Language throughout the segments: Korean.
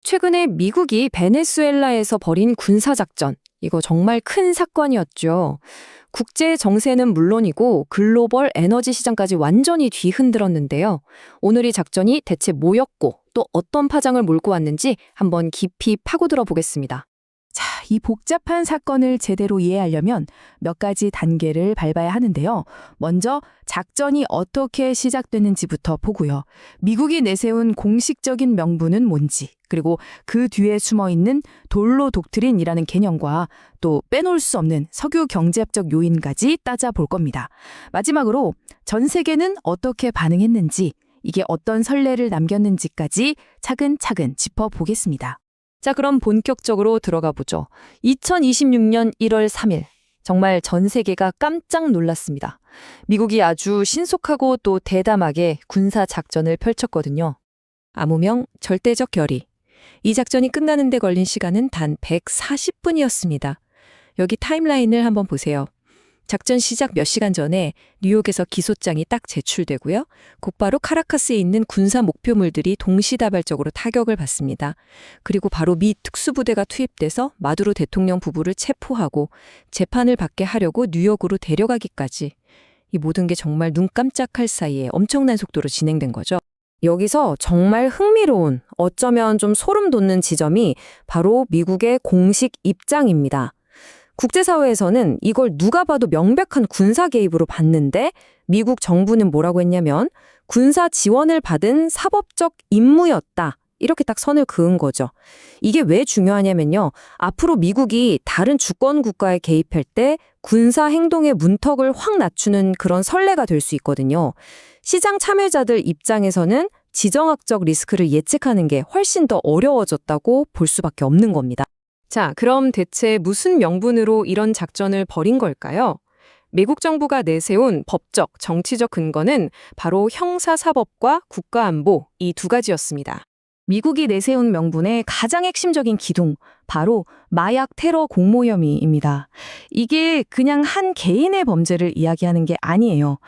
최근에 미국이 베네수엘라에서 벌인 군사작전, 이거 정말 큰 사건이었죠. 국제 정세는 물론이고 글로벌 에너지 시장까지 완전히 뒤흔들었는데요. 오늘 이 작전이 대체 뭐였고 또 어떤 파장을 몰고 왔는지 한번 깊이 파고들어 보겠습니다. 자, 이 복잡한 사건을 제대로 이해하려면 몇 가지 단계를 밟아야 하는데요. 먼저 작전이 어떻게 시작됐는지부터 보고요. 미국이 내세운 공식적인 명분은 뭔지, 그리고 그 뒤에 숨어있는 돌로 독트린이라는 개념과 또 빼놓을 수 없는 석유 경제학적 요인까지 따져볼 겁니다. 마지막으로 전 세계는 어떻게 반응했는지, 이게 어떤 선례를 남겼는지까지 차근차근 짚어보겠습니다. 자, 그럼 본격적으로 들어가 보죠. 2026년 1월 3일. 정말 전 세계가 깜짝 놀랐습니다. 미국이 아주 신속하고 또 대담하게 군사 작전을 펼쳤거든요. 암호명 절대적 결의. 이 작전이 끝나는 데 걸린 시간은 단 140분이었습니다. 여기 타임라인을 한번 보세요. 작전 시작 몇 시간 전에 뉴욕에서 기소장이 딱 제출되고요. 곧바로 카라카스에 있는 군사 목표물들이 동시다발적으로 타격을 받습니다. 그리고 바로 미 특수부대가 투입돼서 마두로 대통령 부부를 체포하고 재판을 받게 하려고 뉴욕으로 데려가기까지. 이 모든 게 정말 눈 깜짝할 사이에 엄청난 속도로 진행된 거죠. 여기서 정말 흥미로운, 어쩌면 좀 소름 돋는 지점이 바로 미국의 공식 입장입니다. 국제사회에서는 이걸 누가 봐도 명백한 군사 개입으로 봤는데 미국 정부는 뭐라고 했냐면 군사 지원을 받은 사법적 임무였다. 이렇게 딱 선을 그은 거죠. 이게 왜 중요하냐면요. 앞으로 미국이 다른 주권 국가에 개입할 때 군사 행동의 문턱을 확 낮추는 그런 선례가 될 수 있거든요. 시장 참여자들 입장에서는 지정학적 리스크를 예측하는 게 훨씬 더 어려워졌다고 볼 수밖에 없는 겁니다. 자, 그럼 대체 무슨 명분으로 이런 작전을 벌인 걸까요? 미국 정부가 내세운 법적, 정치적 근거는 바로 형사사법과 국가안보 이 두 가지였습니다. 미국이 내세운 명분의 가장 핵심적인 기둥, 바로 마약 테러 공모 혐의입니다. 이게 그냥 한 개인의 범죄를 이야기하는 게 아니에요.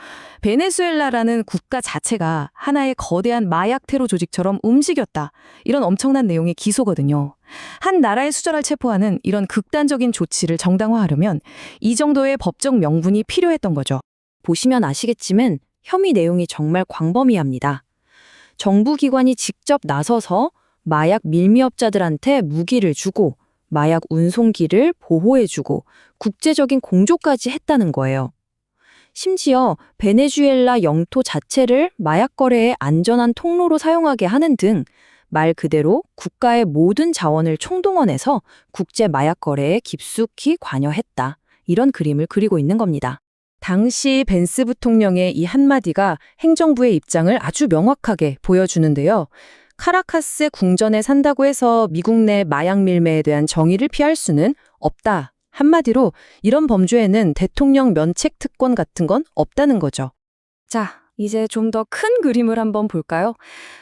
베네수엘라라는 국가 자체가 하나의 거대한 마약 테러 조직처럼 움직였다. 이런 엄청난 내용의 기소거든요. 한 나라의 수저를 체포하는 이런 극단적인 조치를 정당화하려면 이 정도의 법적 명분이 필요했던 거죠. 보시면 아시겠지만 혐의 내용이 정말 광범위합니다. 정부기관이 직접 나서서 마약 밀미업자들한테 무기를 주고 마약 운송기를 보호해주고 국제적인 공조까지 했다는 거예요. 심지어 베네수엘라 영토 자체를 마약 거래의 안전한 통로로 사용하게 하는 등 말 그대로 국가의 모든 자원을 총동원해서 국제 마약 거래에 깊숙이 관여했다. 이런 그림을 그리고 있는 겁니다. 당시 벤스 부통령의 이 한마디가 행정부의 입장을 아주 명확하게 보여주는데요. 카라카스 궁전에 산다고 해서 미국 내 마약 밀매에 대한 정의를 피할 수는 없다. 한마디로 이런 범죄에는 대통령 면책 특권 같은 건 없다는 거죠. 자, 이제 좀 더 큰 그림을 한번 볼까요?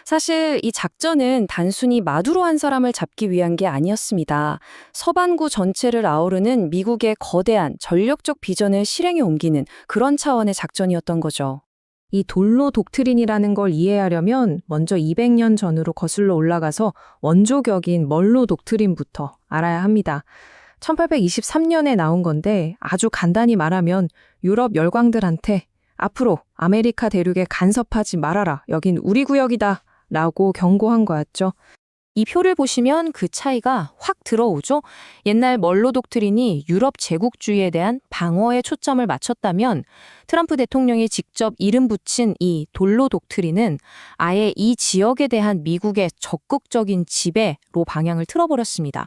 사실 이 작전은 단순히 마두로 한 사람을 잡기 위한 게 아니었습니다. 서반구 전체를 아우르는 미국의 거대한 전력적 비전을 실행에 옮기는 그런 차원의 작전이었던 거죠. 이 돌로 독트린이라는 걸 이해하려면 먼저 200년 전으로 거슬러 올라가서 원조격인 멀로 독트린부터 알아야 합니다. 1823년에 나온 건데 아주 간단히 말하면 유럽 열강들한테 앞으로 아메리카 대륙에 간섭하지 말아라. 여긴 우리 구역이다. 라고 경고한 거였죠. 이 표를 보시면 그 차이가 확 들어오죠. 옛날 멀로 독트린이 유럽 제국주의에 대한 방어에 초점을 맞췄다면 트럼프 대통령이 직접 이름 붙인 이 돌로 독트린은 아예 이 지역에 대한 미국의 적극적인 지배로 방향을 틀어버렸습니다.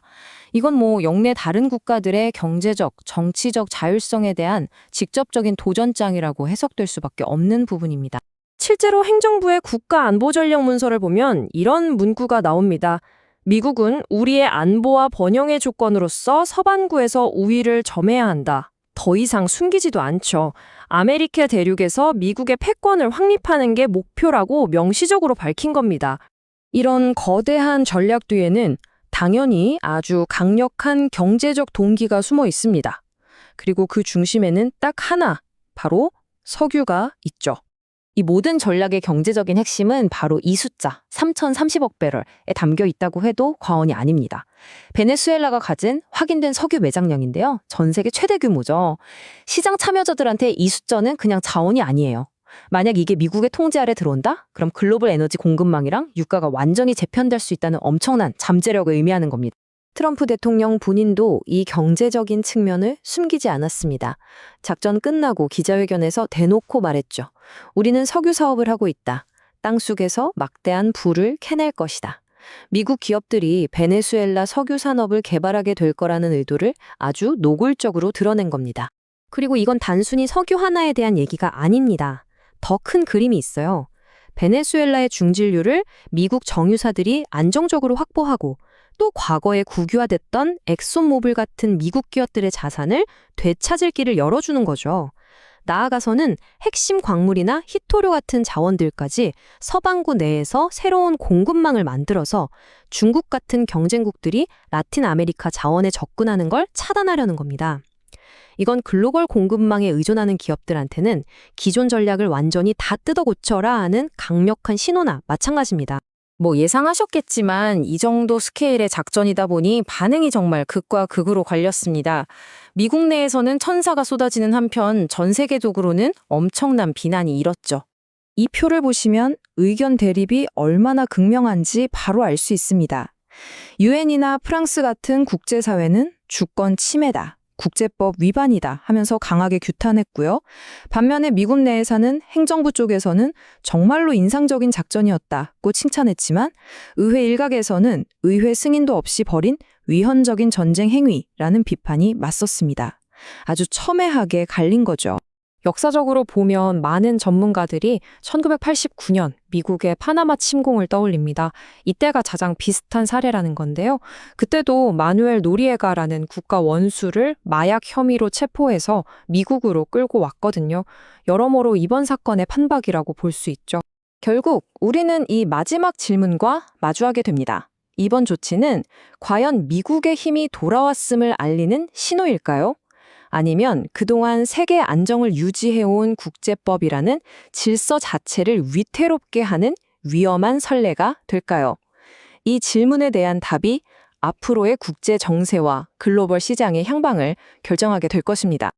이건 뭐 영내 다른 국가들의 경제적, 정치적 자율성에 대한 직접적인 도전장이라고 해석될 수밖에 없는 부분입니다. 실제로 행정부의 국가안보전략 문서를 보면 이런 문구가 나옵니다. 미국은 우리의 안보와 번영의 조건으로서 서반구에서 우위를 점해야 한다. 더 이상 숨기지도 않죠. 아메리카 대륙에서 미국의 패권을 확립하는 게 목표라고 명시적으로 밝힌 겁니다. 이런 거대한 전략 뒤에는 당연히 아주 강력한 경제적 동기가 숨어 있습니다. 그리고 그 중심에는 딱 하나, 바로 석유가 있죠. 이 모든 전략의 경제적인 핵심은 바로 이 숫자 3,030억 배럴에 담겨 있다고 해도 과언이 아닙니다. 베네수엘라가 가진 확인된 석유 매장량인데요. 전 세계 최대 규모죠. 시장 참여자들한테 이 숫자는 그냥 자원이 아니에요. 만약 이게 미국의 통제 아래 들어온다? 그럼 글로벌 에너지 공급망이랑 유가가 완전히 재편될 수 있다는 엄청난 잠재력을 의미하는 겁니다. 트럼프 대통령 본인도 이 경제적인 측면을 숨기지 않았습니다. 작전 끝나고 기자회견에서 대놓고 말했죠. 우리는 석유 사업을 하고 있다. 땅속에서 막대한 부를 캐낼 것이다. 미국 기업들이 베네수엘라 석유 산업을 개발하게 될 거라는 의도를 아주 노골적으로 드러낸 겁니다. 그리고 이건 단순히 석유 하나에 대한 얘기가 아닙니다. 더 큰 그림이 있어요. 베네수엘라의 중진류를 미국 정유사들이 안정적으로 확보하고 또 과거에 국유화됐던 엑손모빌 같은 미국 기업들의 자산을 되찾을 길을 열어주는 거죠. 나아가서는 핵심 광물이나 희토류 같은 자원들까지 서방구 내에서 새로운 공급망을 만들어서 중국 같은 경쟁국들이 라틴 아메리카 자원에 접근하는 걸 차단하려는 겁니다. 이건 글로벌 공급망에 의존하는 기업들한테는 기존 전략을 완전히 다 뜯어 고쳐라 하는 강력한 신호나 마찬가지입니다. 예상하셨겠지만 이 정도 스케일의 작전이다 보니 반응이 정말 극과 극으로 갈렸습니다. 미국 내에서는 천사가 쏟아지는 한편 전 세계적으로는 엄청난 비난이 일었죠. 이 표를 보시면 의견 대립이 얼마나 극명한지 바로 알 수 있습니다. 유엔이나 프랑스 같은 국제사회는 주권 침해다, 국제법 위반이다 하면서 강하게 규탄했고요. 반면에 미국 내에 사는 행정부 쪽에서는 정말로 인상적인 작전이었다고 칭찬했지만 의회 일각에서는 의회 승인도 없이 벌인 위헌적인 전쟁 행위라는 비판이 맞섰습니다. 아주 첨예하게 갈린 거죠. 역사적으로 보면 많은 전문가들이 1989년 미국의 파나마 침공을 떠올립니다. 이때가 가장 비슷한 사례라는 건데요. 그때도 마누엘 노리에가라는 국가 원수를 마약 혐의로 체포해서 미국으로 끌고 왔거든요. 여러모로 이번 사건의 판박이라고 볼 수 있죠. 결국 우리는 이 마지막 질문과 마주하게 됩니다. 이번 조치는 과연 미국의 힘이 돌아왔음을 알리는 신호일까요? 아니면 그동안 세계 안정을 유지해온 국제법이라는 질서 자체를 위태롭게 하는 위험한 선례가 될까요? 이 질문에 대한 답이 앞으로의 국제 정세와 글로벌 시장의 향방을 결정하게 될 것입니다.